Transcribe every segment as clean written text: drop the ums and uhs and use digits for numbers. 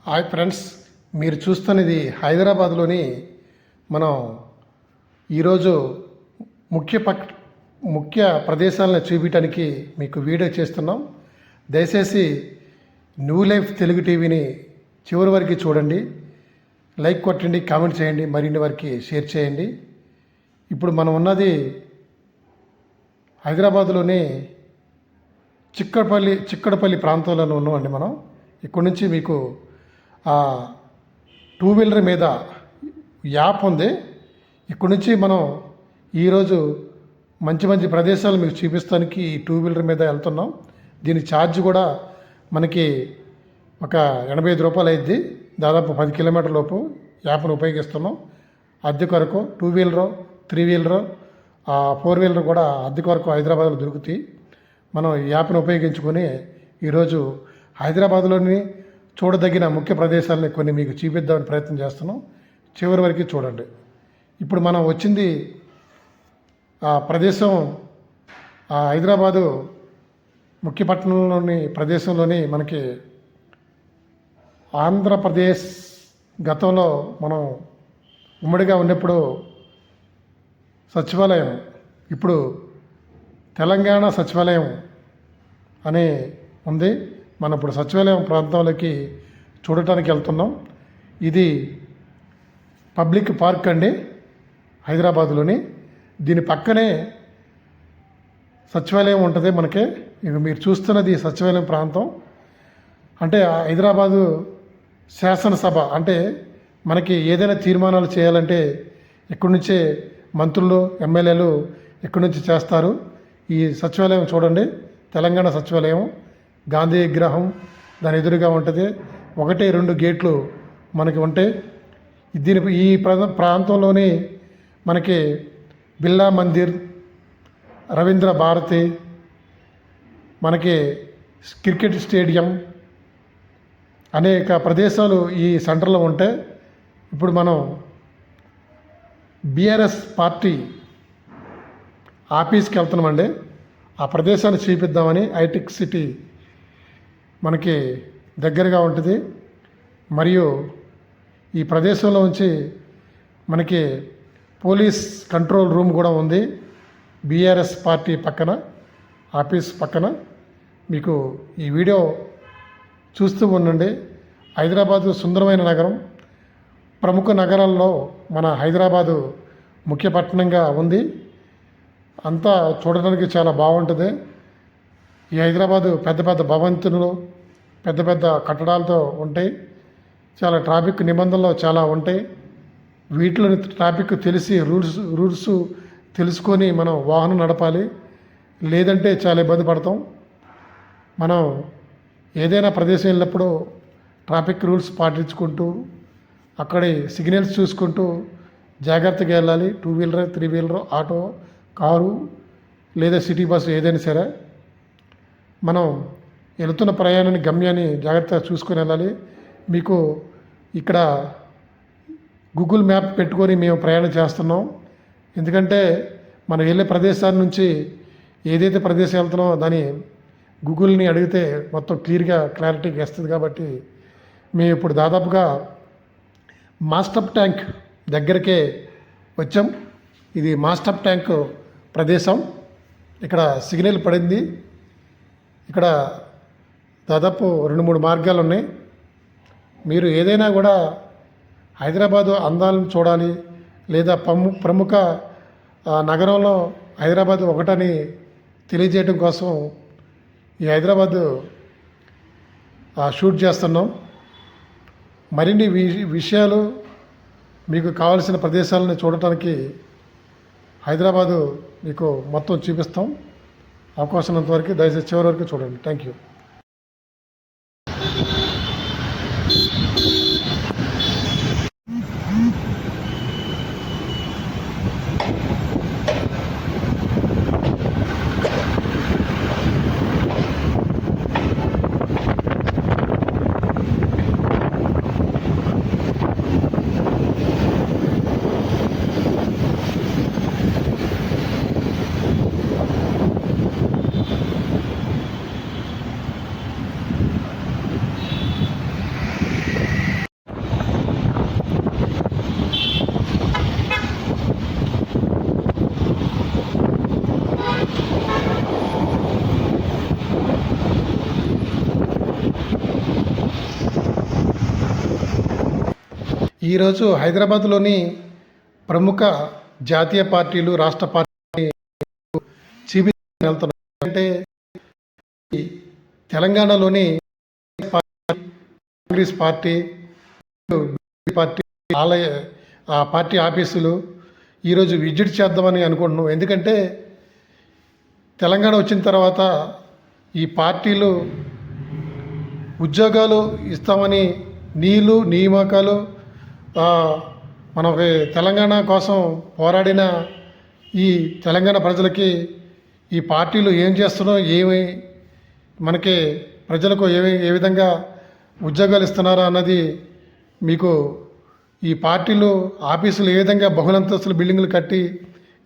Hi friends, మీరు చూస్తున్నది హైదరాబాద్లోని మనం ఈరోజు ముఖ్య ముఖ్య ప్రదేశాలను చూపించడానికి మీకు వీడియో చేస్తున్నాం. దయచేసి న్యూ లైఫ్ తెలుగు టీవీని చివరి వరకు చూడండి, లైక్ కొట్టండి, కామెంట్ చేయండి, మరిన్ని వరకు షేర్ చేయండి. ఇప్పుడు మనం ఉన్నది హైదరాబాద్లోని చిక్కడపల్లి ప్రాంతంలో ఉన్నామండి. మనం ఇక్కడ నుంచి మీకు టూ వీలర్ మీద యాప్ ఉంది. ఇక్కడ నుంచి మనం ఈరోజు మంచి మంచి ప్రదేశాలు మీకు చూపిస్తానికి ఈ టూ వీలర్ మీద వెళ్తున్నాం. దీని ఛార్జ్ కూడా మనకి ఒక 85 రూపాయలు అయింది. దాదాపు 10 కిలోమీటర్ల లోపు యాప్ను ఉపయోగిస్తున్నాం. అద్దె కొరకు టూ వీలరు, 3 వీలరు, 4 వీలర్ కూడా అద్దె కొరకు హైదరాబాద్లో దొరుకుతాయి. మనం ఈ యాప్ను ఉపయోగించుకొని ఈరోజు హైదరాబాద్లోని చూడదగిన ముఖ్య ప్రదేశాలని కొన్ని మీకు చూపిద్దామని ప్రయత్నం చేస్తున్నాం. చివరి వరకు చూడండి. ఇప్పుడు మనం వచ్చింది ప్రదేశం హైదరాబాదు ముఖ్య పట్టణంలోని ప్రదేశంలోని మనకి ఆంధ్రప్రదేశ్ గతంలో మనం ఉమ్మడిగా ఉన్నప్పుడు సచివాలయం, ఇప్పుడు తెలంగాణ సచివాలయం అని ఉంది. మనం ఇప్పుడు సచివాలయం ప్రాంతంలోకి చూడటానికి వెళ్తున్నాం. ఇది పబ్లిక్ పార్క్ అండి హైదరాబాద్లోని. దీని పక్కనే సచివాలయం ఉంటుంది మనకి. ఇక మీరు చూస్తున్నది సచివాలయం ప్రాంతం. అంటే హైదరాబాదు శాసనసభ, అంటే మనకి ఏదైనా తీర్మానాలు చేయాలంటే ఇక్కడి నుంచే మంత్రులు, ఎమ్మెల్యేలు ఇక్కడి నుంచి చేస్తారు. ఈ సచివాలయం చూడండి, తెలంగాణ సచివాలయం. గాంధీ విగ్రహం దాని ఎదురుగా ఉంటుంది. 1-2 గేట్లు మనకి ఉంటాయి. ఈ ప్రాంతంలోని మనకి బిర్లా మందిర్, రవీంద్ర భారతి, మనకి క్రికెట్ స్టేడియం, అనేక ప్రదేశాలు ఈ సెంటర్లో ఉంటాయి. ఇప్పుడు మనం బీఆర్ఎస్ పార్టీ ఆఫీస్కి వెళ్తున్నామండి. ఆ ప్రదేశాన్ని చూపిద్దామని. హైటెక్ సిటీ మనకి దగ్గరగా ఉంటుంది. మరియు ఈ ప్రదేశంలో ఉంచి మనకి పోలీస్ కంట్రోల్ రూమ్ కూడా ఉంది. బీఆర్ఎస్ పార్టీ పక్కన, ఆఫీస్ పక్కన. మీకు ఈ వీడియో చూస్తూ ఉండండి. హైదరాబాదు సుందరమైన నగరం. ప్రముఖ నగరాల్లో మన హైదరాబాదు ముఖ్య పట్టణంగా ఉంది. అంతా చూడడానికి చాలా బాగుంటుంది. ఈ హైదరాబాదు పెద్ద పెద్ద భవంతులు, పెద్ద పెద్ద కట్టడాలతో ఉంటాయి. చాలా ట్రాఫిక్ నిబంధనలు చాలా ఉంటాయి. వీటిలో ట్రాఫిక్ తెలిసి రూల్స్ తెలుసుకొని మనం వాహనం నడపాలి, లేదంటే చాలా ఇబ్బంది పడతాం. మనం ఏదైనా ప్రదేశం వెళ్ళినప్పుడు ట్రాఫిక్ రూల్స్ పాటించుకుంటూ, అక్కడి సిగ్నల్స్ చూసుకుంటూ జాగ్రత్తగా వెళ్ళాలి. 2 వీలర్, 3 వీలర్, ఆటో, కారు లేదా సిటీ బస్సు ఏదైనా సరే మనం వెళుతున్న ప్రయాణాన్ని, గమ్యాన్ని జాగ్రత్తగా చూసుకొని వెళ్ళాలి. మీకు ఇక్కడ గూగుల్ మ్యాప్ పెట్టుకొని మేము ప్రయాణం చేస్తున్నాం. ఎందుకంటే మనం వెళ్ళే ప్రదేశాల నుంచి ఏదైతే ప్రదేశం వెళ్తున్నామో దాని గూగుల్ని అడిగితే మొత్తం క్లారిటీగా వస్తుంది. కాబట్టి మేము ఇప్పుడు దాదాపుగా మాస్టప్ ట్యాంక్ దగ్గరికే వచ్చాం. ఇది మాస్టప్ ట్యాంక్ ప్రదేశం. ఇక్కడ సిగ్నల్ పడింది. ఇక్కడ దాదాపు 2-3 మార్గాలు ఉన్నాయి. మీరు ఏదైనా కూడా హైదరాబాదు అందాలను చూడాలి, లేదా ప్రముఖ నగరంలో హైదరాబాదు ఒకటని తెలియజేయడం కోసం ఈ హైదరాబాదు షూట్ చేస్తున్నాం. మరిన్ని విషయాలు, మీకు కావాల్సిన ప్రదేశాలను చూడటానికి హైదరాబాదు మీకు మొత్తం చూపిస్తాం. అవకాశం ఉన్నంతవరకు దయచేసి చివరి వరకు చూడండి. Thank you. ఈరోజు హైదరాబాద్లోని ప్రముఖ జాతీయ పార్టీలు రాష్ట్ర పార్టీ చూపించడానికి వెళ్తున్నాం. అంటే ఈ తెలంగాణలోని కాంగ్రెస్ పార్టీ, బీజేపీ పార్టీ ఆలయ ఆ పార్టీ ఆఫీసులు ఈరోజు విజిట్ చేద్దామని అనుకుంటున్నాం. ఎందుకంటే తెలంగాణ వచ్చిన తర్వాత ఈ పార్టీలు ఉద్యోగాలు ఇస్తామని నియామకాలు మనకి తెలంగాణ కోసం పోరాడిన ఈ తెలంగాణ ప్రజలకి ఈ పార్టీలు ఏం చేస్తున్నారో, ఏమి మనకి ప్రజలకు ఏ విధంగా ఉద్యోగాలు ఇస్తున్నారో అన్నది మీకు ఈ పార్టీలు ఆఫీసులు ఏ విధంగా బహుళంతస్తుల బిల్డింగులు కట్టి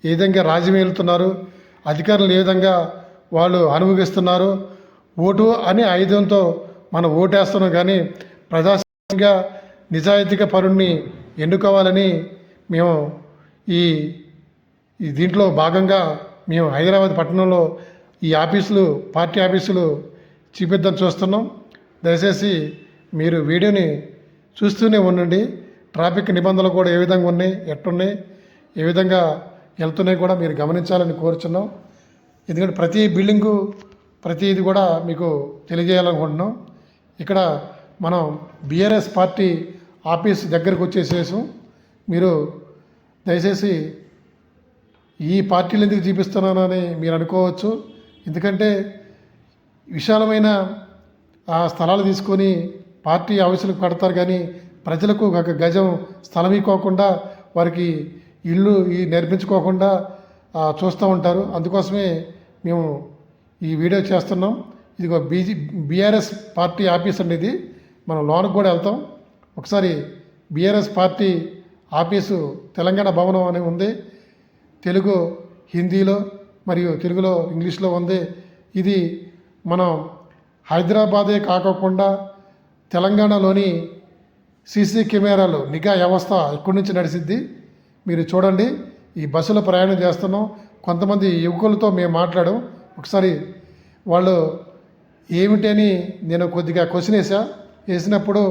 ఏ విధంగా రాజ్యం ఏలుతున్నారు, అధికారులు ఏ విధంగా వాళ్ళు అనుభవిస్తున్నారు, ఓటు అని ఆయుధంతో మనం ఓటేస్తున్నాం. కానీ ప్రజాస్వామ్యంగా నిజాయితీగా పరుణ్ణి ఎన్నుకోవాలని మేము ఈ దీంట్లో భాగంగా మేము హైదరాబాద్ పట్టణంలో ఈ పార్టీ ఆఫీసులు చూపిద్దాం చూస్తున్నాం. దయచేసి మీరు వీడియోని చూస్తూనే ఉండండి. ట్రాఫిక్ నిబంధనలు కూడా ఏ విధంగా ఉన్నాయి, ఎట్టున్నాయి, ఏ విధంగా వెళ్తున్నాయి కూడా మీరు గమనించాలని కోరుచున్నాం. ఎందుకంటే ప్రతి బిల్డింగు ప్రతిది కూడా మీకు తెలియజేయాలనుకుంటున్నాం. ఇక్కడ మనం బీఆర్ఎస్ పార్టీ ఆఫీస్ దగ్గరకు వచ్చేసేసాం. మీరు దయచేసి ఈ పార్టీలు ఎందుకు చూపిస్తున్నానని మీరు అనుకోవచ్చు. ఎందుకంటే విశాలమైన ఆ స్థలాలు తీసుకొని పార్టీ ఆఫీసులకు పెడతారు, కానీ ప్రజలకు ఒక గజం స్థలం ఇవ్వకుండా వారికి ఇల్లు నిర్మించుకోకుండా చూస్తూ ఉంటారు. అందుకోసమే మేము ఈ వీడియో చేస్తున్నాం. ఇదిగో బీఆర్ఎస్ పార్టీ ఆఫీస్ అనేది మనం లోనికి కూడా వెళ్తాం. ఒకసారి బీఆర్ఎస్ పార్టీ ఆఫీసు తెలంగాణ భవనం అని ఉంది. తెలుగు, హిందీలో మరియు తెలుగులో, ఇంగ్లీష్లో ఉంది. ఇది మనం హైదరాబాదే కాకుండా తెలంగాణలోని సీసీ కెమెరాలు నిఘా వ్యవస్థ ఇక్కడి నుంచి నడిచిద్ది. మీరు చూడండి, ఈ బస్సులో ప్రయాణం చేస్తున్నాం. కొంతమంది యువకులతో మేము మాట్లాడాం. ఒకసారి వాళ్ళు ఏమిటని నేను కొద్దిగా క్వశ్చన్ వేసినప్పుడు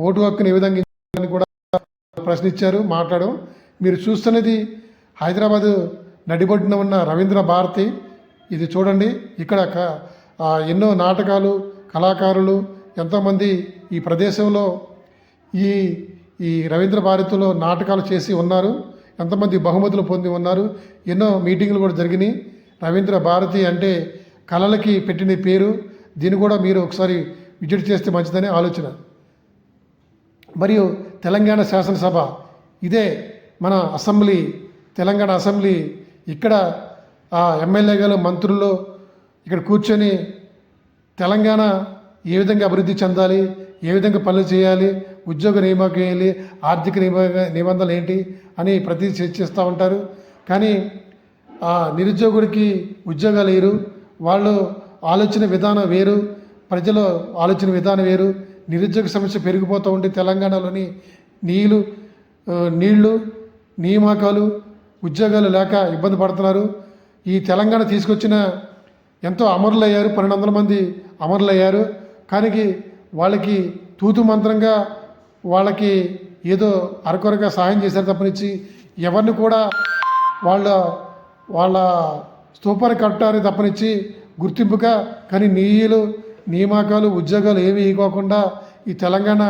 ఓటు హక్కుని ఏ విధంగా అని కూడా ప్రశ్నించారు, మాట్లాడాం. మీరు చూస్తున్నది హైదరాబాదు నడిబొడ్డున ఉన్న రవీంద్ర భారతి. ఇది చూడండి, ఇక్కడ ఎన్నో నాటకాలు, కళాకారులు ఎంతోమంది ఈ ప్రదేశంలో ఈ రవీంద్ర భారతిలో నాటకాలు చేసి ఉన్నారు. ఎంతమంది బహుమతులు పొంది ఉన్నారు. ఎన్నో మీటింగులు కూడా జరిగినాయి. రవీంద్ర భారతి అంటే కళలకి పెట్టిన పేరు. దీన్ని కూడా మీరు ఒకసారి విజిట్ చేస్తే మంచిదని ఆలోచన. మరియు తెలంగాణ శాసనసభ ఇదే మన అసెంబ్లీ, తెలంగాణ అసెంబ్లీ. ఇక్కడ ఎమ్మెల్యేలు, మంత్రులు ఇక్కడ కూర్చొని తెలంగాణ ఏ విధంగా అభివృద్ధి చెందాలి, ఏ విధంగా పనులు చేయాలి, ఉద్యోగ నియామకం చేయాలి, ఆర్థిక నిబంధనలు ఏంటి అని ప్రతి చర్చిస్తూ ఉంటారు. కానీ నిరుద్యోగుడికి ఉద్యోగాలు వేరు, వాళ్ళు ఆలోచన విధానం వేరు, ప్రజల ఆలోచన విధానం వేరు. నిరుద్యోగ సమస్య పెరిగిపోతూ ఉంటే తెలంగాణలోని నీళ్లు, నియామకాలు, ఉద్యోగాలు లేక ఇబ్బంది పడుతున్నారు. ఈ తెలంగాణ తీసుకొచ్చిన ఎంతో అమరులయ్యారు, 1200 మంది అమరులయ్యారు. కానీ వాళ్ళకి తూతు మంత్రంగా వాళ్ళకి ఏదో అరకొరగా సహాయం చేశారు తప్పనిచ్చి ఎవరిని కూడా వాళ్ళ స్తూపాన్ని కట్టారు తప్పనిచ్చి గుర్తింపుగా. కానీ నియామకాలు, ఉద్యోగాలు ఏమీ ఇవ్వకుండా ఈ తెలంగాణ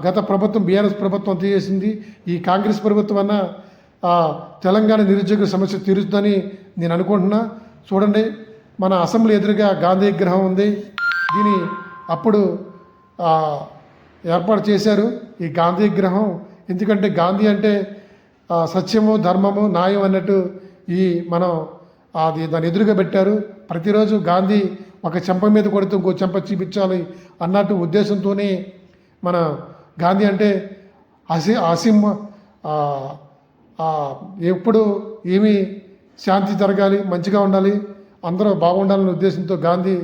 గత ప్రభుత్వం బీఆర్ఎస్ ప్రభుత్వం తీసేసింది. ఈ కాంగ్రెస్ ప్రభుత్వం అన్న తెలంగాణ నిరుద్యోగ సమస్య తీరుస్తుందని నేను అనుకుంటున్నా. చూడండి, మన అసెంబ్లీ ఎదురుగా గాంధీ విగ్రహం ఉంది. దీని అప్పుడు ఏర్పాటు చేశారు ఈ గాంధీ విగ్రహం. ఎందుకంటే గాంధీ అంటే సత్యము, ధర్మము, న్యాయం అన్నట్టు మనం దాన్ని ఎదురుగా పెట్టారు. ప్రతిరోజు గాంధీ ఒక చెంప మీద కొడుతూ ఇంకో చెంప చూపించాలి అన్నట్టు ఉద్దేశంతోనే మన గాంధీ అంటే అసింహ ఎప్పుడు ఏమీ శాంతి జరగాలి, మంచిగా ఉండాలి, అందరూ బాగుండాలనే ఉద్దేశంతో గాంధీ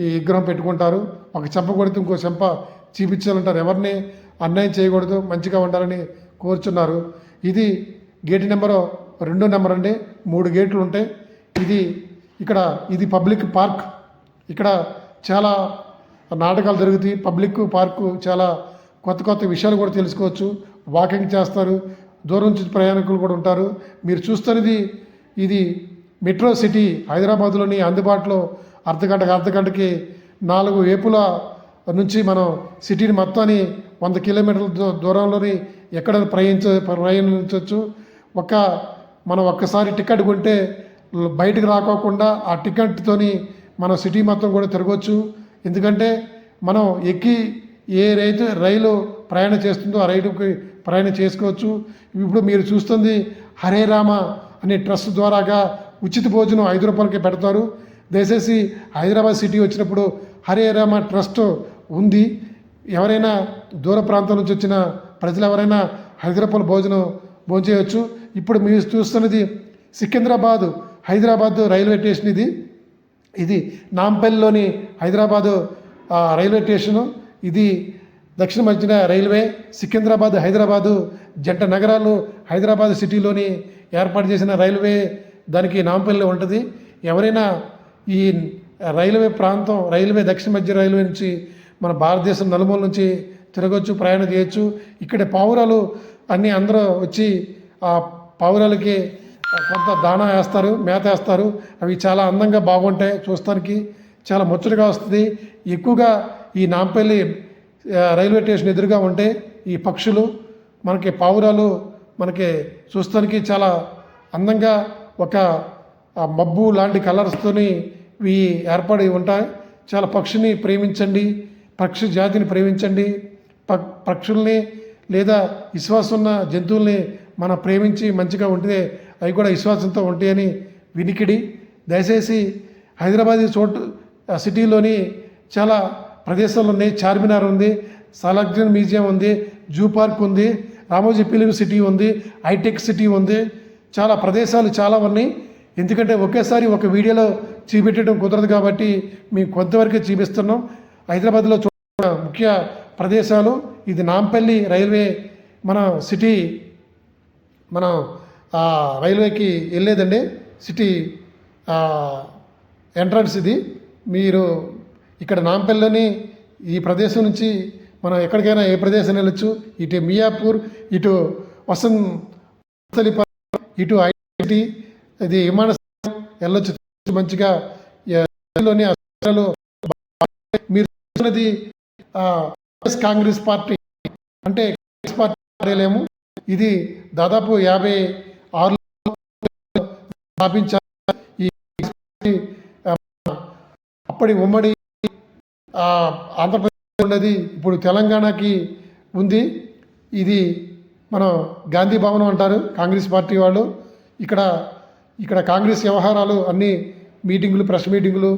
ఈ విగ్రహం పెట్టుకుంటారు. ఒక చెంప కొడితే ఇంకో చెంప చూపించాలంటారు. ఎవరిని అన్యాయం చేయకూడదు, మంచిగా ఉండాలని కోరుచున్నారు. ఇది గేట్ నెంబర్ 2 అండి. 3 గేట్లు ఉంటాయి. ఇది పబ్లిక్ పార్క్. ఇక్కడ చాలా నాటకాలు జరుగుతాయి. పబ్లిక్ పార్కు చాలా కొత్త విషయాలు కూడా తెలుసుకోవచ్చు. వాకింగ్ చేస్తారు, దూరం నుంచి ప్రయాణికులు కూడా ఉంటారు. మీరు చూస్తున్నది ఇది మెట్రో సిటీ హైదరాబాద్లోని అందుబాటులో అర్ధగంటకి 4 వైపుల నుంచి మనం సిటీని మొత్తాన్ని 100 కిలోమీటర్ల దూరంలోని ఎక్కడ ప్రయాణించవచ్చు. మనం ఒక్కసారి టికెట్ కొంటే బయటకు రాకోకుండా ఆ టికెట్తోని మనం సిటీ మొత్తం కూడా తిరగవచ్చు. ఎందుకంటే మనం ఎక్కి ఏ రైలు ప్రయాణం చేస్తుందో ఆ రైలుకి ప్రయాణం చేసుకోవచ్చు. ఇప్పుడు మీరు చూస్తుంది హరే రామ అనే ట్రస్ట్ ద్వారాగా ఉచిత భోజనం 5 రూపాయలకి పెడతారు. దయచేసి హైదరాబాద్ సిటీ వచ్చినప్పుడు హరే రామ ట్రస్ట్ ఉంది. ఎవరైనా దూర ప్రాంతం నుంచి వచ్చిన ప్రజలు ఎవరైనా 5 రూపాయల భోంచేయవచ్చు. ఇప్పుడు మీరు చూస్తున్నది సికింద్రాబాద్ హైదరాబాద్ రైల్వే స్టేషన్. ఇది నాంపల్లిలోని హైదరాబాదు రైల్వే స్టేషను. ఇది దక్షిణ మధ్య రైల్వే. సికింద్రాబాద్ హైదరాబాదు జంట నగరాలు హైదరాబాద్ సిటీలోని ఏర్పాటు చేసిన రైల్వే దానికి నాంపల్లి ఉంటుంది. ఎవరైనా ఈ రైల్వే దక్షిణ మధ్య రైల్వే నుంచి మన భారతదేశం నలుమూల నుంచి తిరగవచ్చు, ప్రయాణం చేయొచ్చు. ఇక్కడ పావురాలు అందరూ వచ్చి ఆ పావురాలకి కొంత దాణా వేస్తారు, మేత వేస్తారు. అవి చాలా అందంగా బాగుంటాయి, చూస్తానికి చాలా ముచ్చటగా వస్తుంది. ఎక్కువగా ఈ నాంపల్లి రైల్వే స్టేషన్ ఎదురుగా ఉంటే ఈ పక్షులు మనకి పావురాలు మనకి చూస్తానికి చాలా అందంగా ఒక మబ్బు లాంటి కలర్స్తోని ఇవి ఏర్పడి ఉంటాయి. చాలా పక్షిని ప్రేమించండి, పక్షి జాతిని ప్రేమించండి. పక్షుల్ని లేదా విశ్వాసం ఉన్న జంతువుల్ని మనం ప్రేమించి మంచిగా ఉంటే అవి కూడా విశ్వాసంతో ఉంటాయని వినికిడి. దయచేసి హైదరాబాద్ సిటీలోని చాలా ప్రదేశాలు ఉన్నాయి. చార్మినార్ ఉంది, సాలార్జంగ్ మ్యూజియం ఉంది, జూ పార్క్ ఉంది, రామోజీ ఫిలిం సిటీ ఉంది, హైటెక్ సిటీ ఉంది. చాలా ప్రదేశాలు చాలా ఉన్నాయి. ఎందుకంటే ఒకేసారి ఒక వీడియోలో చూపెట్టడం కుదరదు కాబట్టి మేము కొంతవరకే చూపిస్తున్నాం. హైదరాబాద్లో చూడ ముఖ్య ప్రదేశాలు ఇది నాంపల్లి రైల్వే మన సిటీ మనం రైల్వేకి వెళ్ళేదండి. సిటీ ఎంట్రన్స్ ఇది. మీరు ఇక్కడ నాంపల్లిలోని ఈ ప్రదేశం నుంచి మనం ఎక్కడికైనా ఏ ప్రదేశం వెళ్ళొచ్చు. ఇటు మియాపూర్, ఇటు వసంతలిపురం, ఇటు ఐటీ, ఇది విమానాశ్రయం వెళ్ళొచ్చు మంచిగా. మీరు చూసినది కాంగ్రెస్ పార్టీ అంటే కాంగ్రెస్ పార్టీ కార్యాలయము. ఇది దాదాపు 56 స్థాపించారు. ఈ అప్పటి ఉమ్మడి ఆంధ్రప్రదేశ్ ఉన్నది, ఇప్పుడు తెలంగాణకి ఉంది. ఇది మనం గాంధీ భవనం అంటారు కాంగ్రెస్ పార్టీ వాళ్ళు. ఇక్కడ కాంగ్రెస్ వ్యవహారాలు అన్నీ మీటింగులు, ప్రెస్ మీటింగులు,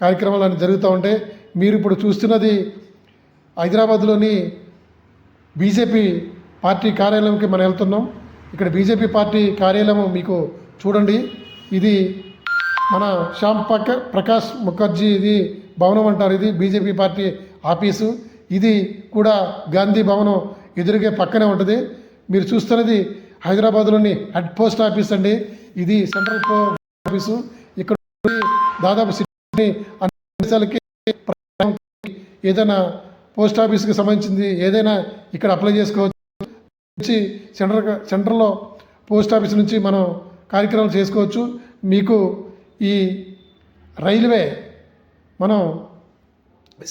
కార్యక్రమాలు అన్నీ జరుగుతూ ఉంటాయి. మీరు ఇప్పుడు చూస్తున్నది హైదరాబాద్లోని బీజేపీ పార్టీ కార్యాలయంకి మనం వెళ్తున్నాం. ఇక్కడ బీజేపీ పార్టీ కార్యాలయం మీకు చూడండి. ఇది మన శ్యామ్ ప్రకాష్ ముఖర్జీ ఇది భవనం అంటారు. ఇది బీజేపీ పార్టీ ఆఫీసు. ఇది కూడా గాంధీ భవనం ఎదురుగా పక్కనే ఉంటుంది. మీరు చూస్తున్నది హైదరాబాద్లోని హెడ్ పోస్ట్ ఆఫీస్ అండి. ఇది సెంట్రల్ ఆఫీసు. ఇక్కడ దాదాపు సిటీ అన్ని దేశాలకి ఏదైనా పోస్ట్ ఆఫీస్కి సంబంధించింది ఏదైనా ఇక్కడ అప్లై చేసుకోవచ్చు. సెంట్రల్లో పోస్ట్ ఆఫీస్ నుంచి మనం కార్యక్రమాలు చేసుకోవచ్చు. మీకు ఈ రైల్వే మనం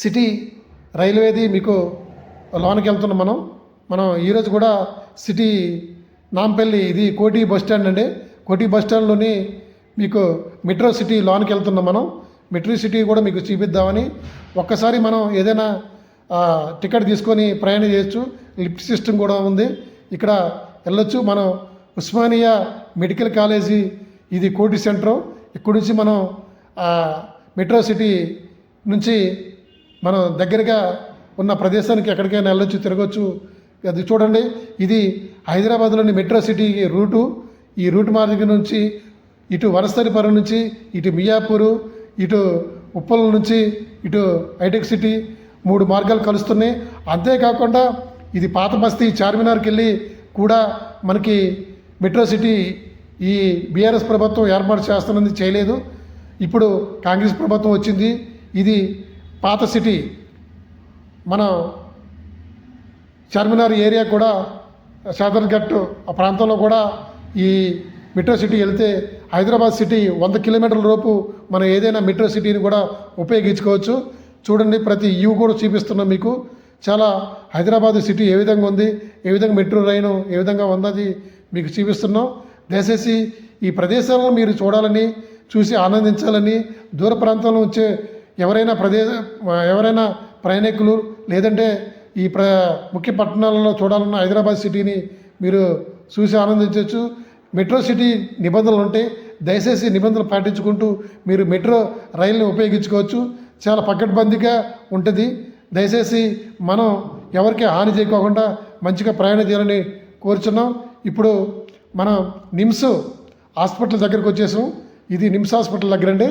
సిటీ రైల్వేది మీకు లోనికి వెళ్తున్నాం. మనం ఈరోజు కూడా సిటీ నాంపల్లి ఇది కోటి బస్ స్టాండ్ అండి. కోటి బస్ స్టాండ్లోని మీకు మెట్రో సిటీ లోనికి వెళ్తున్నాం. మెట్రో సిటీ కూడా మీకు చూపిద్దామని. ఒక్కసారి మనం ఏదైనా టికెట్ తీసుకొని ప్రయాణం చేయొచ్చు. లిఫ్ట్ సిస్టమ్ కూడా ఉంది, ఇక్కడ వెళ్ళొచ్చు. మనం ఉస్మానియా మెడికల్ కాలేజీ ఇది కోటి సెంటర్. ఇక్కడ నుంచి మనం మెట్రో సిటీ నుంచి మనం దగ్గరగా ఉన్న ప్రదేశానికి ఎక్కడికైనా వెళ్ళొచ్చు, తిరగచ్చు. అది చూడండి, ఇది హైదరాబాద్లోని మెట్రో సిటీ రూటు. ఈ రూట్ మార్గం నుంచి ఇటు వనస్థలిపురం నుంచి ఇటు మియాపూరు, ఇటు ఉప్పల్ నుంచి ఇటు హైటెక్ సిటీ 3 మార్గాలు కలుస్తున్నాయి. అంతేకాకుండా ఇది పాత బస్తీ చార్మినార్కి వెళ్ళి కూడా మనకి మెట్రో సిటీ ఈ బీఆర్ఎస్ ప్రభుత్వం ఏర్పాటు చేస్తున్నది, చేయలేదు. ఇప్పుడు కాంగ్రెస్ ప్రభుత్వం వచ్చింది. ఇది పాత సిటీ. మన చార్మినార్ ఏరియా కూడా సాదర్ఘట్ ఆ ప్రాంతంలో కూడా ఈ మెట్రో సిటీ వెళ్తే హైదరాబాద్ సిటీ 100 కిలోమీటర్ల లోపు మనం ఏదైనా మెట్రో సిటీని కూడా ఉపయోగించుకోవచ్చు. చూడండి, ప్రతి ఇవి కూడా చూపిస్తున్నాం మీకు. చాలా హైదరాబాద్ సిటీ ఏ విధంగా ఉంది, ఏ విధంగా మెట్రో రైలు ఏ విధంగా ఉన్నది మీకు చూపిస్తున్నాం. దయచేసి ఈ ప్రదేశాలను మీరు చూడాలని, చూసి ఆనందించాలని, దూర ప్రాంతంలో వచ్చే ఎవరైనా ప్రయాణికులు లేదంటే ఈ ముఖ్య పట్టణాలలో చూడాలన్న హైదరాబాద్ సిటీని మీరు చూసి ఆనందించవచ్చు. మెట్రో సిటీ నిబంధనలు ఉంటాయి. దయచేసి నిబంధనలు పాటించుకుంటూ మీరు మెట్రో రైలుని ఉపయోగించుకోవచ్చు. చాలా పకడ్బందీగా ఉంటుంది. దయచేసి మనం ఎవరికి హాని చేయకోకుండా మంచిగా ప్రయాణం చేయాలని కోరుచున్నాం. ఇప్పుడు మనం నిమ్స్ హాస్పిటల్ దగ్గరికి వచ్చేసాం. ఇది నిమ్స్ హాస్పిటల్ దగ్గర అండి,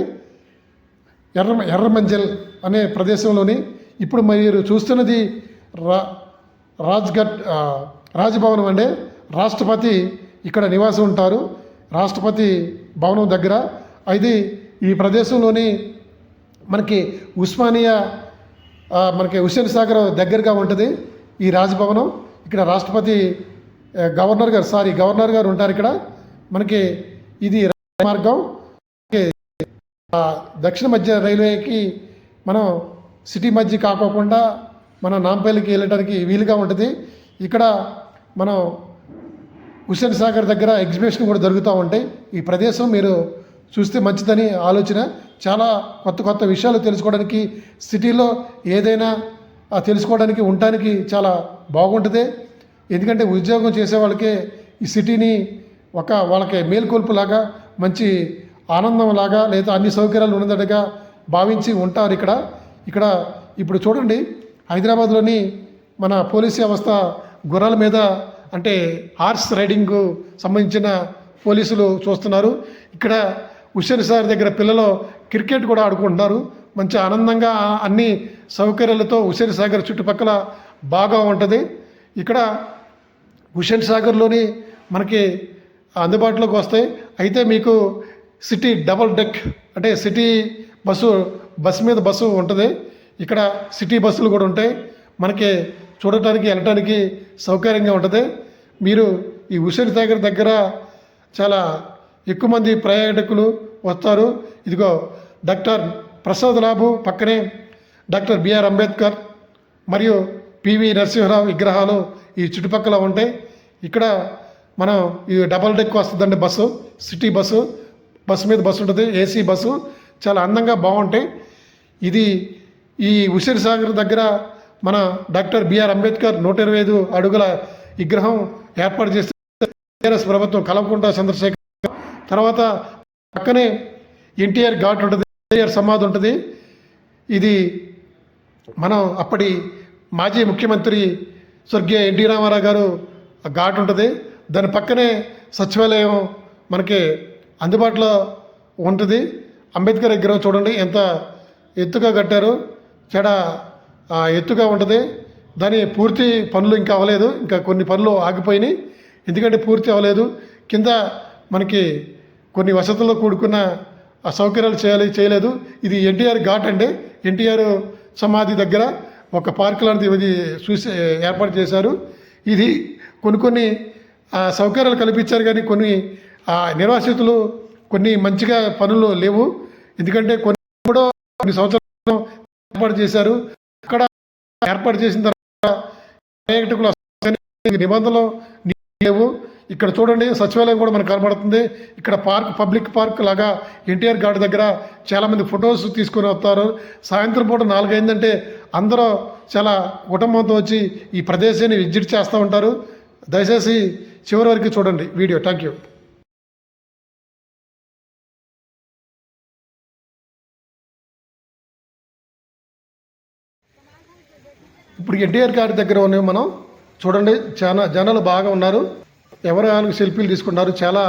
ఎర్రమంజల్ అనే ప్రదేశంలోని. ఇప్పుడు మీరు చూస్తున్నది రాజ్భవనం అండి. రాష్ట్రపతి ఇక్కడ నివాసం ఉంటారు, రాష్ట్రపతి భవనం దగ్గర. ఇది ఈ ప్రదేశంలోని మనకి ఉస్మానియా మనకి హుస్సేన్ సాగర్ దగ్గరగా ఉంటుంది ఈ రాజ్భవనం. ఇక్కడ రాష్ట్రపతి గవర్నర్ గారు ఉంటారు ఇక్కడ. మనకి ఇది మార్గం దక్షిణ మధ్య రైల్వేకి మనం సిటీ మధ్య కాకోకుండా మనం నాంపల్లికి వెళ్ళడానికి వీలుగా ఉంటుంది. ఇక్కడ మనం హుస్సేన్ సాగర్ దగ్గర ఎగ్జిబిషన్ కూడా జరుగుతూ ఉంటాయి. ఈ ప్రదేశం మీరు చూస్తే మంచిదని ఆలోచన. చాలా కొత్త విషయాలు తెలుసుకోవడానికి, సిటీలో ఏదైనా తెలుసుకోవడానికి, ఉండటానికి చాలా బాగుంటుంది. ఎందుకంటే ఉద్యోగం చేసే వాళ్ళకే ఈ సిటీని వాళ్ళకి మేల్కొల్పులాగా, మంచి ఆనందంలాగా, లేదా అన్ని సౌకర్యాలు ఉన్నదట్టుగా భావించి ఉంటారు ఇక్కడ. ఇప్పుడు చూడండి, హైదరాబాద్లోని మన పోలీస్ వ్యవస్థ గుర్రాల మీద అంటే హార్స్ రైడింగ్కు సంబంధించిన పోలీసులు చూస్తున్నారు. ఇక్కడ హుస్సేన్ సాగర్ దగ్గర పిల్లలు క్రికెట్ కూడా ఆడుకుంటున్నారు. మంచి ఆనందంగా అన్ని సౌకర్యాలతో హుస్సేన్ సాగర్ చుట్టుపక్కల బాగా ఉంటుంది. ఇక్కడ హుస్సేన్ సాగర్లోని మనకి అందుబాటులోకి వస్తాయి. అయితే మీకు సిటీ డబల్ డెక్ అంటే సిటీ బస్సు మీద బస్సు ఉంటుంది. ఇక్కడ సిటీ బస్సులు కూడా ఉంటాయి. మనకి చూడటానికి వెళ్ళటానికి సౌకర్యంగా ఉంటుంది. మీరు ఈ హుస్సేన్ సాగర్ దగ్గర చాలా ఎక్కువ మంది పర్యాటకులు వస్తారు. ఇదిగో డాక్టర్ ప్రసాద్ లాబు పక్కనే డాక్టర్ బిఆర్ అంబేద్కర్ మరియు పివి నరసింహరావు విగ్రహాలు ఈ చుట్టుపక్కల ఉంటాయి. ఇక్కడ మనం ఈ డబల్ డెక్ వస్తుందండి బస్సు, సిటీ బస్సు మీద బస్సు ఉంటుంది, ఏసీ బస్సు. చాలా అందంగా బాగుంటాయి. ఇది ఈ హుస్సేన్ సాగర్ దగ్గర మన డాక్టర్ బిఆర్ అంబేద్కర్ 125 అడుగుల విగ్రహం ఏర్పాటు చేస్తే టీఆర్ఎస్ ప్రభుత్వం కల్వకుంట్ల చంద్రశేఖర్. తర్వాత పక్కనే ఎన్టీఆర్ ఘాట్ ఉంటుంది, ఎన్టీఆర్ సమాధి ఉంటుంది. ఇది మనం అప్పటి మాజీ ముఖ్యమంత్రి స్వర్గీయ ఎన్టీ రామారావు గారు ఘాట్ ఉంటుంది. దాని పక్కనే సచివాలయం మనకి అందుబాటులో ఉంటుంది. అంబేద్కర్ విగ్రహం చూడండి ఎంత ఎత్తుగా కట్టారు, చాలా ఎత్తుగా ఉంటుంది. దాని పూర్తి పనులు ఇంకా అవ్వలేదు, ఇంకా కొన్ని పనులు ఆగిపోయినాయి. ఎందుకంటే పూర్తి అవ్వలేదు. కింద మనకి కొన్ని వసతులతో కూడుకున్న సౌకర్యాలు చేయలేదు. ఇది ఎన్టీఆర్ ఘాట్ అండి. ఎన్టీఆర్ సమాధి దగ్గర ఒక పార్క్ లాంటిది చూసి ఏర్పాటు చేశారు. ఇది కొన్ని సౌకర్యాలు కల్పించారు, కానీ కొన్ని నిర్వాసితులు కొన్ని మంచిగా పనులు లేవు. ఎందుకంటే కొన్ని సంవత్సరాలు ఏర్పాటు చేశారు. అక్కడ ఏర్పాటు చేసిన తర్వాత పర్యాటకులు నిబంధనలు లేవు. ఇక్కడ చూడండి, సచివాలయం కూడా మనకు కనబడుతుంది. ఇక్కడ పబ్లిక్ పార్క్ లాగా ఎన్టీఆర్ ఘాట్ దగ్గర చాలామంది ఫొటోస్ తీసుకొని వస్తారు. సాయంత్రం పూట 4 అయిందంటే అందరూ చాలా కుటుంబంతో వచ్చి ఈ ప్రదేశాన్ని విజిట్ చేస్తూ ఉంటారు. దయచేసి చివరి వరకు చూడండి వీడియో. Thank you. ఇప్పుడు ఎన్టీఆర్ ఘాట్ దగ్గర ఉన్నాం మనం. చూడండి, చాలా జనాలు బాగా ఉన్నారు. ఎవరు సెల్ఫీలు తీసుకున్నారు. చాలా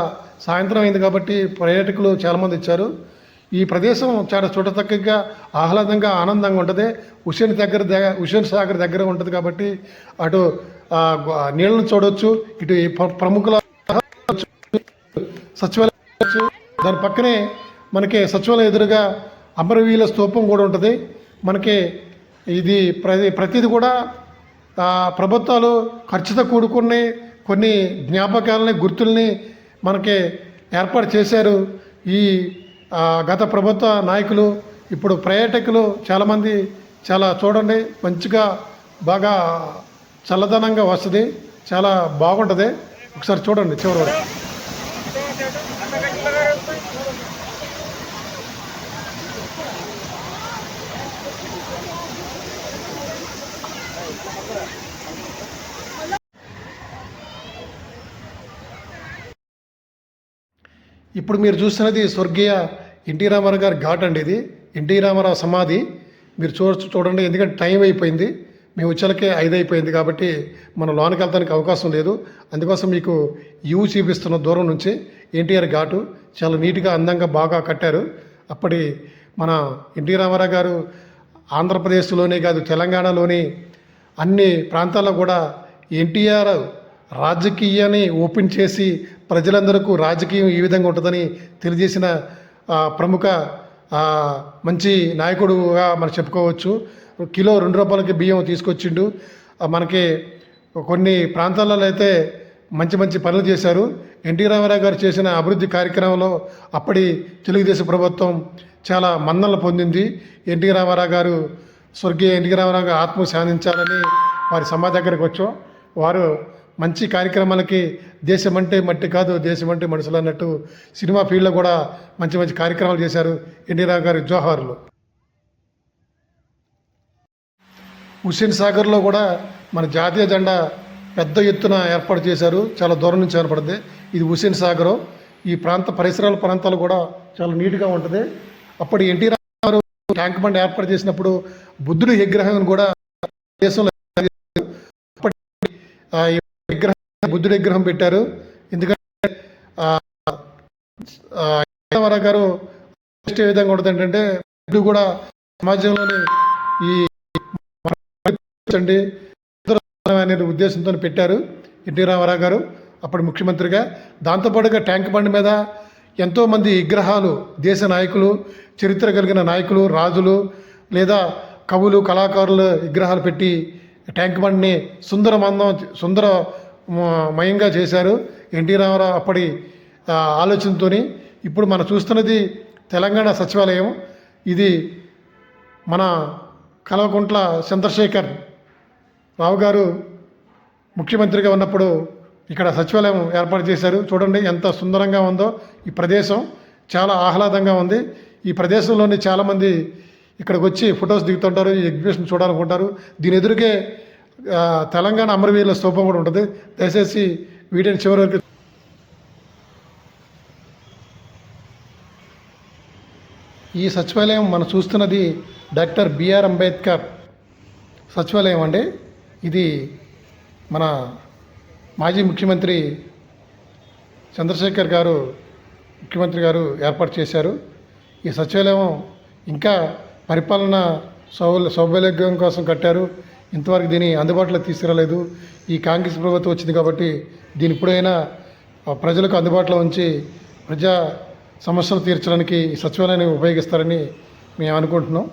సాయంత్రం అయింది కాబట్టి పర్యాటకులు చాలామంది ఇచ్చారు. ఈ ప్రదేశం చాలా చూడతగ్గగా, ఆహ్లాదంగా, ఆనందంగా ఉంటుంది. హుస్సేన్ సాగర్ దగ్గర ఉంటుంది కాబట్టి అటు నీళ్ళను చూడవచ్చు, ఇటు ప్రముఖుల సచివాలయం, దాని పక్కనే మనకి సచివాలయం ఎదురుగా అమరవీరుల స్తూపం కూడా ఉంటుంది. మనకి ఇది ప్రతిది కూడా ప్రభుత్వాలు ఖర్చుతో కూడుకుని కొన్ని జ్ఞాపకాలని గుర్తుల్ని మనకి ఏర్పాటు చేశారు ఈ గత ప్రభుత్వ నాయకులు. ఇప్పుడు పర్యాటకులు చాలామంది చాలా చూడండి మంచిగా బాగా చల్లదనంగా వస్తుంది, చాలా బాగుంటుంది. ఒకసారి చూడండి చివరి వరకు. ఇప్పుడు మీరు చూస్తున్నది స్వర్గీయ ఎన్టీ రామారావు గారి ఘాట్ అండి. ఇది ఎన్టీ రామారావు సమాధి. మీరు చూడండి, ఎందుకంటే టైం అయిపోయింది, మేము వచ్చేలకే 5 అయిపోయింది కాబట్టి మనం లోనికి వెళ్తానికి అవకాశం లేదు. అందుకోసం మీకు చూపిస్తున్న దూరం నుంచి ఎన్టీఆర్ ఘాటు చాలా నీట్గా అందంగా బాగా కట్టారు. అప్పటి మన ఎన్టీ రామారావు గారు ఆంధ్రప్రదేశ్లోనే కాదు తెలంగాణలోని అన్ని ప్రాంతాల్లో కూడా ఎన్టీఆర్ రాజకీయాన్ని ఓపెన్ చేసి ప్రజలందరికీ రాజకీయం ఈ విధంగా ఉంటుందని తెలియజేసిన ప్రముఖ మంచి నాయకుడుగా మనం చెప్పుకోవచ్చు. కిలో 2 రూపాయలకి బియ్యం తీసుకొచ్చిండు. మనకి కొన్ని ప్రాంతాలలో అయితే మంచి మంచి పనులు చేశారు. ఎన్టీ రామారావు గారు చేసిన అభివృద్ధి కార్యక్రమంలో అప్పటి తెలుగుదేశం ప్రభుత్వం చాలా మన్ననలు పొందింది. ఎన్టీ రామారావు గారు స్వర్గీయ ఎన్టీ రామారావు గారు ఆత్మ శాంతించాలని వారి సమాధి దగ్గరికి వచ్చాం. వారు మంచి కార్యక్రమాలకి దేశం అంటే మట్టి కాదు, దేశం అంటే మనుషులు అన్నట్టు సినిమా ఫీల్డ్లో కూడా మంచి మంచి కార్యక్రమాలు చేశారు ఎన్టీ రామారావు గారి జోహార్లు. హుస్సేన్ సాగర్లో కూడా మన జాతీయ జెండా పెద్ద ఎత్తున ఏర్పాటు చేశారు. చాలా దూరం నుంచి ఏర్పడుతుంది. ఇది హుస్సేన్ సాగర్. ఈ పరిసరాల ప్రాంతాలు కూడా చాలా నీట్గా ఉంటుంది. అప్పుడు ఎన్టీ రామారావు ట్యాంక్ బండ్ ఏర్పాటు చేసినప్పుడు బుద్ధుడి విగ్రహం కూడా దేశంలో బుద్ధుడి విగ్రహం పెట్టారు. ఎందుకంటే రామారావు గారు ఏ విధంగా ఉంటుంది ఏంటంటే బుద్ధుడు కూడా సమాజంలోని ఈ అనే ఉద్దేశంతో పెట్టారు ఎన్టీ రామారావు గారు అప్పుడు ముఖ్యమంత్రిగా. దాంతోపాటుగా ట్యాంక్ బండ్ మీద ఎంతోమంది విగ్రహాలు, దేశ నాయకులు, చరిత్ర కలిగిన నాయకులు, రాజులు లేదా కవులు, కళాకారుల విగ్రహాలు పెట్టి ట్యాంక్ బండ్ని సుందరమయంగా చేశారు ఎన్టీ రామారావు అప్పటి ఆలోచనతో. ఇప్పుడు మనం చూస్తున్నది తెలంగాణ సచివాలయం. ఇది మన కల్వకుంట్ల చంద్రశేఖర్ రావు గారు ముఖ్యమంత్రిగా ఉన్నప్పుడు ఇక్కడ సచివాలయం ఏర్పాటు చేశారు. చూడండి ఎంత సుందరంగా ఉందో ఈ ప్రదేశం, చాలా ఆహ్లాదంగా ఉంది. ఈ ప్రదేశంలోని చాలామంది ఇక్కడికి వచ్చి ఫొటోస్ దిగుతుంటారు, ఈ ఎగ్జిబిషన్ చూడాలనుకుంటారు. దీని ఎదురుగే తెలంగాణ అమరవీరుల స్తూపం కూడా ఉంటుంది. దయచేసి వీడియోని చివరి వరకు. ఈ సచివాలయం మనం చూస్తున్నది డాక్టర్ బిఆర్ అంబేద్కర్ సచివాలయం అండి. ఇది మన మాజీ ముఖ్యమంత్రి చంద్రశేఖర్ గారు ఏర్పాటు చేశారు. ఈ సచివాలయం ఇంకా పరిపాలన సౌలభ్యం కోసం కట్టారు. ఇంతవరకు దీన్ని అందుబాటులో తీసుకురాలేదు. ఈ కాంగ్రెస్ ప్రభుత్వం వచ్చింది కాబట్టి దీని ఇప్పుడైనా ప్రజలకు అందుబాటులో ఉంచి ప్రజా సమస్యలు తీర్చడానికి ఈ సచివాలయాన్ని ఉపయోగిస్తారని మేము అనుకుంటున్నాం.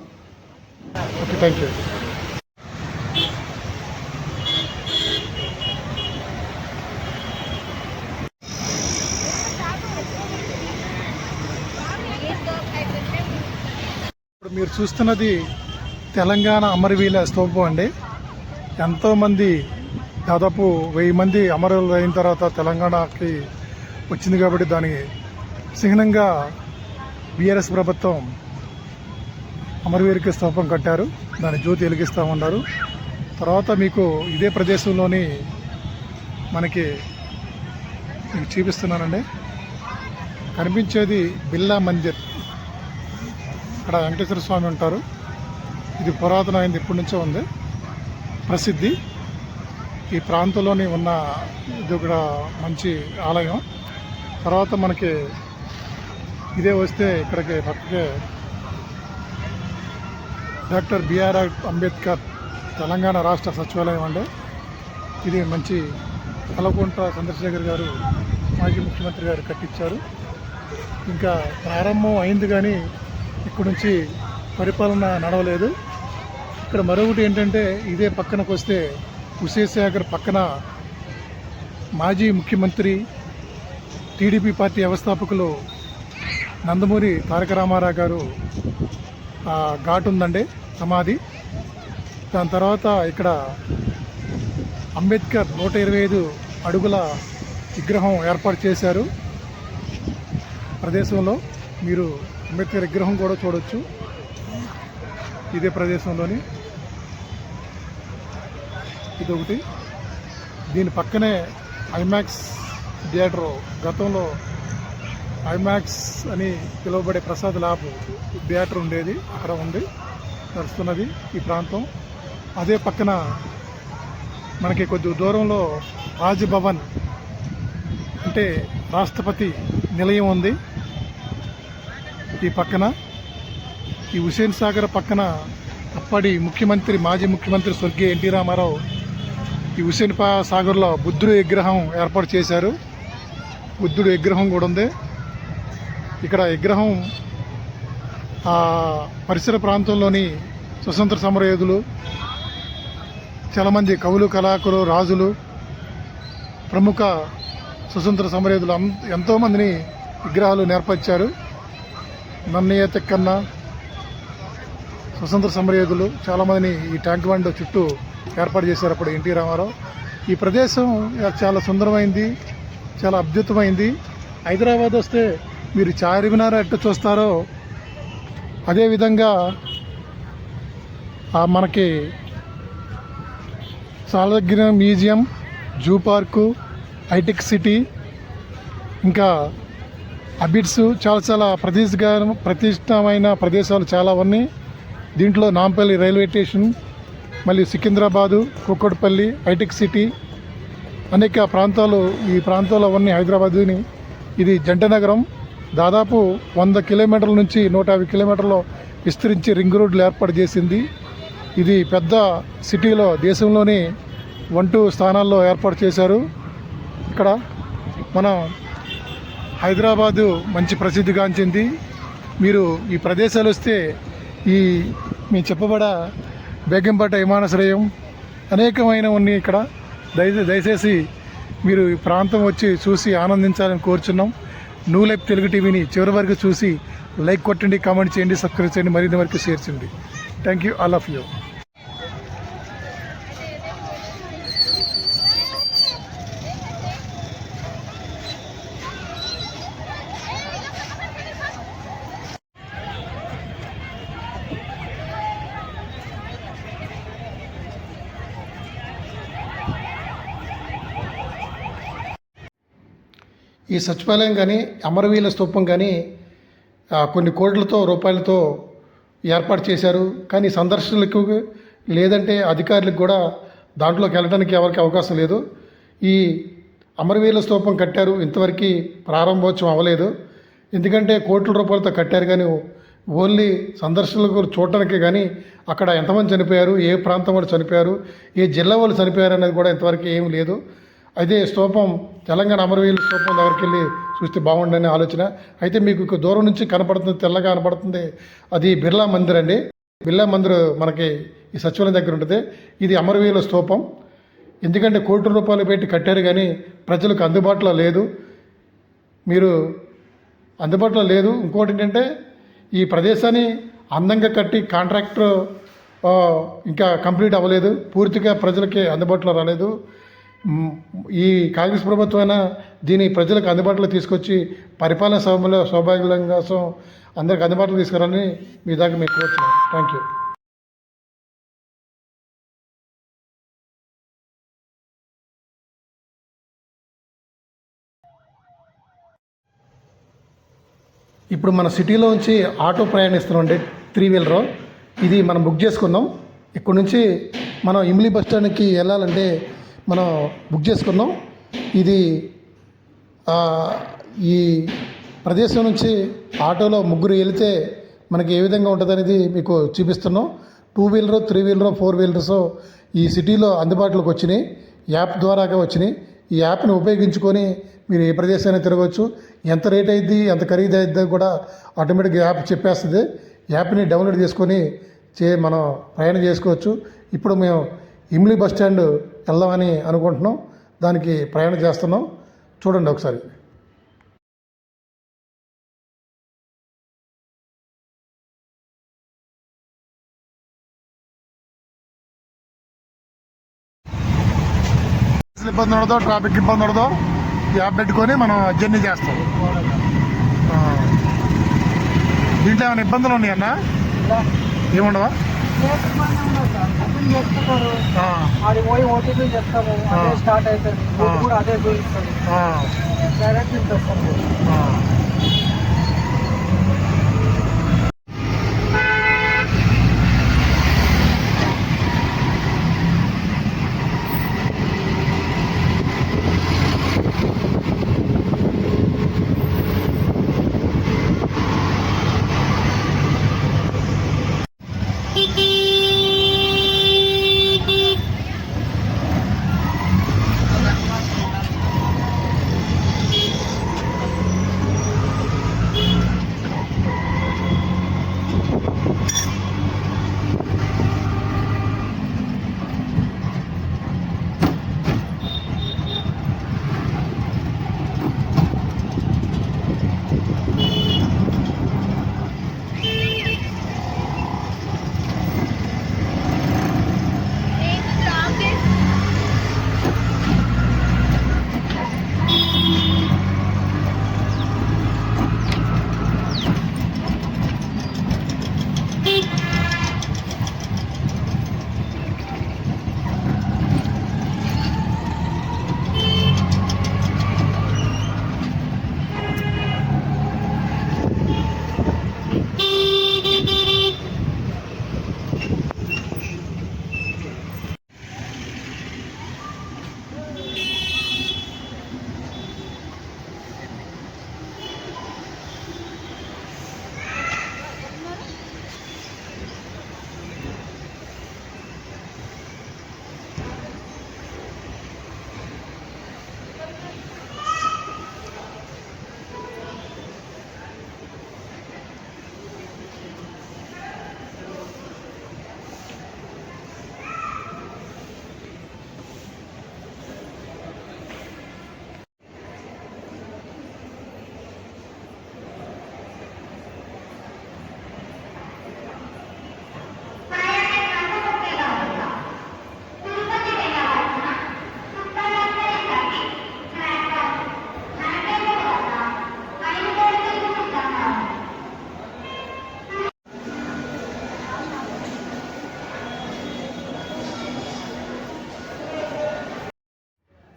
Okay, thank you. ఇప్పుడు మీరు చూస్తున్నది తెలంగాణ అమరవీరుల స్తూపం అండి. ఎంతోమంది, దాదాపు 1000 మంది అమరులు అయిన తర్వాత తెలంగాణకి వచ్చింది కాబట్టి దానికి చిహ్నంగా బీఆర్ఎస్ ప్రభుత్వం అమరవీరుకి స్తూపం కట్టారు. దాని జ్యోతి వెలిగిస్తూ ఉన్నారు. తర్వాత మీకు ఇదే ప్రదేశంలోని మీకు చూపిస్తున్నానండి. కనిపించేది బిర్లా మందిర్. ఇక్కడ వెంకటేశ్వర స్వామి ఉంటారు. ఇది పురాతనమైనది, ఇప్పటి నుంచో ఉంది, ప్రసిద్ధి. ఈ ప్రాంతంలోని ఉన్న ఇది కూడా మంచి ఆలయం. తర్వాత మనకి ఇదే వస్తే ఇక్కడికి పక్కకే డాక్టర్ బిఆర్ అంబేద్కర్ తెలంగాణ రాష్ట్ర సచివాలయం అండి. ఇది మంచి కల్వకుంట్ల చంద్రశేఖర్ గారు మాజీ ముఖ్యమంత్రి గారు కట్టించారు. ఇంకా ప్రారంభం అయింది కానీ ఇక్కడ నుంచి పరిపాలన నడవలేదు. ఇక్కడ మరొకటి ఏంటంటే ఇదే పక్కనకు వస్తే హుస్సేన్ సాగర్ పక్కన మాజీ ముఖ్యమంత్రి టీడీపీ పార్టీ వ్యవస్థాపకులు నందమూరి తారక రామారావు గారు ఘాట్ ఉందండి, సమాధి. దాని తర్వాత ఇక్కడ అంబేద్కర్ 125 అడుగుల విగ్రహం ఏర్పాటు చేశారు ప్రదేశంలో. మీరు అంబేద్కర్ విగ్రహం కూడా చూడవచ్చు ఇదే ప్రదేశంలోని. ఇదొకటి. దీని పక్కనే ఐమాక్స్ థియేటర్, గతంలో ఐమాక్స్ అని పిలువబడే ప్రసాద్ ల్యాబ్ థియేటర్ ఉండేది, అక్కడ ఉంది, నడుస్తున్నది ఈ ప్రాంతం. అదే పక్కన మనకి కొద్ది దూరంలో రాజ్భవన్ అంటే రాష్ట్రపతి నిలయం ఉంది ఈ పక్కన. ఈ హుసేన్ సాగర్ పక్కన అప్పటి ముఖ్యమంత్రి, మాజీ ముఖ్యమంత్రి స్వర్గీయ ఎన్టీ రామారావు ఈ హుసేన్ సాగర్లో బుద్ధుడి విగ్రహం ఏర్పాటు చేశారు. బుద్ధుడి విగ్రహం కూడా ఉంది ఇక్కడ. విగ్రహం పరిసర ప్రాంతంలోని స్వతంత్ర సమరయోధులు, చాలామంది కవులు, కళాకారులు, రాజులు, ప్రముఖ స్వతంత్ర సమరయోధులు ఎంతోమందిని విగ్రహాలు నేర్పరిచారు. నన్నయ్య తిక్కన్న, స్వతంత్ర సమరయోధులు చాలామందిని ఈ ట్యాంక్ బండ్ చుట్టూ ఏర్పాటు చేశారు అప్పుడు ఎన్టీ రామారావు. ఈ ప్రదేశం చాలా సుందరమైంది, చాలా అద్భుతమైంది. హైదరాబాద్ వస్తే మీరు చార్మినార్ ఎట్టు చూస్తారో అదేవిధంగా మనకి సాలగ్రామ మ్యూజియం, జూ పార్కు, హైటెక్ సిటీ, ఇంకా అబిడ్స్, చాలా ప్రతిష్టమైన ప్రదేశాలు చాలా ఉన్నాయి. దీంట్లో నాంపల్లి రైల్వే స్టేషన్, మళ్ళీ సికింద్రాబాదు, కూకట్పల్లి, హైటెక్ సిటీ, అనేక ప్రాంతాలు. ఈ ప్రాంతాలు అవన్నీ హైదరాబాదుని. ఇది జంట నగరం. దాదాపు 100 కిలోమీటర్ల నుంచి 150 కిలోమీటర్లు విస్తరించి రింగ్ రోడ్లు ఏర్పాటు చేసింది. ఇది పెద్ద సిటీలో, దేశంలోని 1-2 స్థానాల్లో ఏర్పాటు చేశారు. ఇక్కడ మన హైదరాబాదు మంచి ప్రసిద్ధిగాంచింది. మీరు ఈ ప్రదేశాలు వస్తే ఈ మేము చెప్పబడ బేగంపేట విమానాశ్రయం అనేకమైన ఉన్నాయి ఇక్కడ. దయచేసి మీరు ఈ ప్రాంతం వచ్చి చూసి ఆనందించాలని కోరుచున్నాం. న్యూ లైఫ్ తెలుగు టీవీని చివరి వరకు చూసి లైక్ కొట్టండి, కామెంట్ చేయండి, సబ్స్క్రైబ్ చేయండి, మరిన్ని వరకు షేర్ చేయండి. Thank you, all of you. ఈ సచివాలయం కానీ అమరవీరుల స్తూపం కానీ కొన్ని కోట్లతో రూపాయలతో ఏర్పాటు చేశారు. కానీ సందర్శకులకు లేదంటే అధికారులకు కూడా దాంట్లోకి వెళ్ళడానికి ఎవరికి అవకాశం లేదు. ఈ అమరవీరుల స్తూపం కట్టారు, ఇంతవరకు ప్రారంభోత్సవం అవ్వలేదు. ఎందుకంటే కోట్ల రూపాయలతో కట్టారు కానీ ఓన్లీ సందర్శకులకు చూడటానికి కానీ అక్కడ ఎంతమంది చనిపోయారు, ఏ ప్రాంతం వాళ్ళు చనిపోయారు, ఏ జిల్లా వాళ్ళు చనిపోయారు అనేది కూడా ఇంతవరకు ఏం లేదు. అయితే స్తూపం తెలంగాణ అమరవీరుల స్తూపం దగ్గరికి వెళ్ళి చూస్తే బాగుండని ఆలోచన. అయితే మీకు దూరం నుంచి కనపడుతుంది, తెల్లగా కనపడుతుంది, అది బిర్లా మందిర్ అండి. బిర్లా మందిర్ మనకి ఈ సచివాలయం దగ్గర ఉంటుంది. ఇది అమరవీరుల స్తూపం. ఎందుకంటే కోట్ల రూపాయలు పెట్టి కట్టారు కానీ ప్రజలకు అందుబాటులో లేదు. మీరు అందుబాటులో లేదు. ఇంకోటి ఏంటంటే ఈ ప్రదేశాన్ని అందంగా కట్టి కాంట్రాక్టర్ ఇంకా కంప్లీట్ అవ్వలేదు, పూర్తిగా ప్రజలకి అందుబాటులో రాలేదు. ఈ కాంగ్రెస్ ప్రభుత్వం అయినా దీన్ని ప్రజలకు అందుబాటులో తీసుకొచ్చి పరిపాలన సౌభాగ్యం కోసం అందరికి అందుబాటులో తీసుకురాలని మీ దాకా మీకు కోరుతున్నాను. Thank you. ఇప్పుడు మన సిటీలో నుంచి ఆటో ప్రయాణిస్తున్నామండి, 3 వీలర్. ఇది మనం బుక్ చేసుకున్నాం. ఇక్కడ నుంచి మనం ఇమ్లీ బస్ స్టాండ్కి వెళ్ళాలంటే మనం బుక్ చేసుకున్నాం. ఇది ఈ ప్రదేశం నుంచి ఆటోలో 3 వెళితే మనకి ఏ విధంగా ఉంటుంది అనేది మీకు చూపిస్తున్నాం. 2 వీలర్, 3 వీలర్, 4 వీలర్స్ ఈ సిటీలో అందుబాటులోకి వచ్చినాయి, యాప్ ద్వారాగా వచ్చినాయి. ఈ యాప్ని ఉపయోగించుకొని మీరు ఏ ప్రదేశాన్ని తిరగవచ్చు, ఎంత రేట్ అయింది, ఎంత ఖరీదు అయింది కూడా ఆటోమేటిక్గా యాప్ చెప్పేస్తుంది. యాప్ని డౌన్లోడ్ చేసుకొని మనం ప్రయాణం చేసుకోవచ్చు. ఇప్పుడు మేము ఇమ్లీ బస్ స్టాండ్ వెళ్దామని అనుకుంటున్నాం. దానికి ప్రయాణం చేస్తున్నాం. చూడండి ఒకసారి. ఇబ్బంది ఉండదో, ట్రాఫిక్ ఇబ్బంది ఉండదో, యాప్ పెట్టుకొని మనం జర్నీ చేస్తాం. దీంట్లో ఏమైనా ఇబ్బందులు ఉన్నాయన్నా? ఏముండవా? అది పోయి ఓటీపీ చెప్తాము, అదే స్టార్ట్ అవుతుంది, కూడా అదే చూపిస్తుంది, డైరెక్ట్ ఇంకొస్తాము.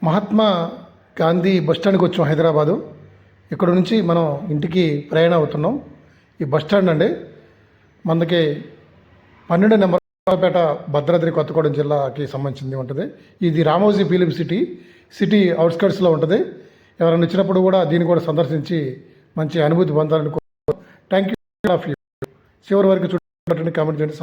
మహాత్మా గాంధీ బస్టాండ్కి వచ్చాం హైదరాబాదు. ఇక్కడ నుంచి మనం ఇంటికి ప్రయాణం అవుతున్నాం. ఈ బస్టాండ్ అండి మనకి 12 నెంబర్ పేట భద్రాద్రి కొత్తగూడెం జిల్లాకి సంబంధించింది ఉంటుంది. ఇది రామోజీ ఫిలిం సిటీ అవుట్స్కర్ట్స్లో ఉంటుంది. ఎవరైనా వచ్చినప్పుడు కూడా దీన్ని కూడా సందర్శించి మంచి అనుభూతి పొందాలని. Thank you. చివరి వరకు చూడండి, కామెంట్ చేయండి.